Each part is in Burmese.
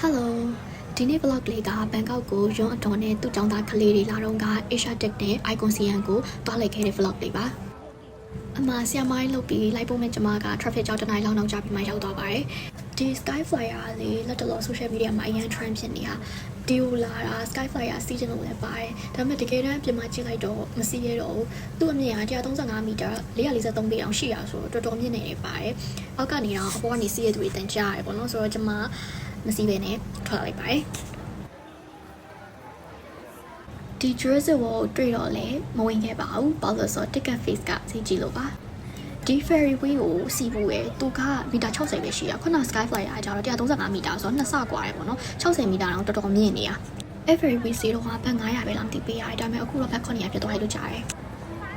Hello ဒီနေ့ vlog လေးကဘန်ကောက်ကိုရုံးအတော်နဲ့သူ့ကျောင်းသားကလေးတွေလာတော့က Asia Tech နဲ့ Icon CN ကိုတွားလိုက်ခဲ့တဲ့ vlog လေးပါအမဆရာမိုင်းလုပ်ပြီးလိုက်ဖို့မဲ့ကျမက traffic ကြောင့်တနိုင်လောက်နောက်ကျပြီးမှရောက်သွားပါတယ်ဒီ Sky Flyer လေးလက်တလော social media မှာအရင် trend ဖြစ်နေတာဒီလိုလာတာ Sky Flyer စီးချင်လို့လည်းပါတယ်ဒါပေမဲ့တကယ်တမ်းပြင်မှာကြည့်လိုက်တော့မစီးရတော့ဘူးသူ့အမြင့်က135မီတာ443ပေအောင်ရှိရဆိုတော့တော်တော်မြင့်နေနေပါတယ်အောက်ကနေတော့အပေါ်ကနေစီးရသူတွေတန်ကြရတယ်ပေါ့နော်ဆိုတော့ကျမမစီးပဲနဲ့ထွက်လိုက်ပါတယ်ဒီ Jersey ကိုတွေ့တော့လေမဝင်ခဲ့ပါဘူးဘာလို့ဆိုတော့ ticket face ကစီးကြည့်လို့ပါဒီ ferry way ကိုစီးဖို့ရယ်သူကမီတာ60ပဲရှိရခုန Sky Flyer ကကျတော့135မီတာဆိုတော့နှစ်ဆกว่าရယ်ပေါ့နော်60မီတာတော့တော်တော်မြင့်နေရ ferry way စီးတော့ကဘတ်900ပဲလောက်တိပေးရတယ်ဒါပေမဲ့အခုတော့ဘတ်900ဖြစ်သွားတယ်လို့ကြားတယ်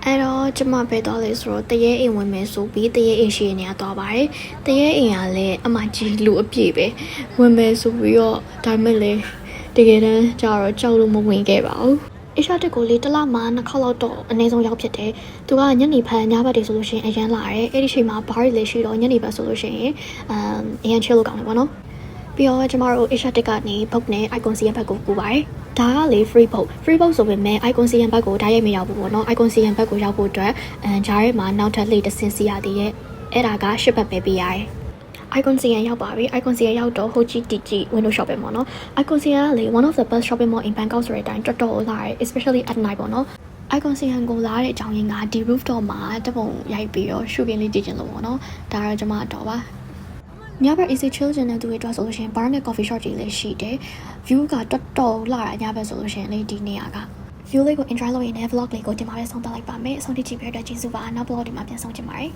အဲ့တော့ကျမပဲတော့လေဆိုတော့တရေအိမ်ဝင်မယ်ဆိုပြီးတရေအိမ်ရှိနေရတော့ပါတယ်တရေအိမ်ကလည်းအမကြီးလူအပြည့်ပဲဝင်မယ်ဆိုပြီးတော့ဒါပေမဲ့လေတကယ်တမ်းကျတော့ကြောက်လို့မဝင်ခဲ့ပါဘူးAsia Tech ကိုလေတစ်လမှာ2ခေါက်လောက်တော့အနည်းဆုံးရောက်ဖြစ်တယ်။သူကညနေဖက်ညဘက်တွေဆိုလို့ရှိရင်အရန်လာတယ်။အဲ့ဒီချိန်မှာဘားတွေလည်းရှိတော့ညနေဘက်ဆိုလို့ရှိရင်အရန် chill လုပ်ကောင်းတယ်ပေါ့နော်။ပြီးတော့ကျမတို့ Asia Tech ကနေ book နဲ့ Icon CN ဘက်ကိုကူပါတယ်။ဒါကလေ free book ဆိုပေမဲ့ Icon CN ဘက်ကိုတိုက်ရိုက်မရောက်ဘူးပေါ့နော်။ Icon CN ဘက်ကိုရောက်ဖို့အတွက်ဂျားထဲမှာနောက်ထပ်လေတစ်ဆင့်စီရသေးရဲ့။အဲ့ဒါက10ဘက်ပဲပေးရတယ်။ Icon CN ရောက်ပါပြီ Icon CN ရောက်တော့ Ho Chi Chi window shopping ပေါ့နော် Icon CN ကလေ one of the best shopping mall in Bangkok ဆိုတဲ့အတိုင်းတော်တော်လာတယ် especially at night ပေါ့နော် Icon CN ကိုလာတဲ့အကြောင်းရင်းကဒီ rooftop မှာတပုံရိုက်ပြီးတော့ shooting လေးကြည့်ချင်လို့ပေါ့နော်ဒါတော့ကျွန်မတော့ပါညဘက် easy chill ချင်တဲ့သူတွေအတွက်ဆိုလို့ရှိရင် bar နဲ့ coffee shop ကြီးလေးရှိတယ် view ကတော်တော်လာတာညဘက်ဆိုလို့ရှိရင်လေဒီနေရာက view လေးကို enjoy လုပ်ရင်လည်း vlog လေးကိုဒီမှာပဲဆုံးသတ်လိုက်ပါမယ်အဆုံးထိကြည့်ပေးတဲ့ကျေးဇူးပါနောက် vlog ဒီမှာပြန်ဆောင်ကြပါမယ်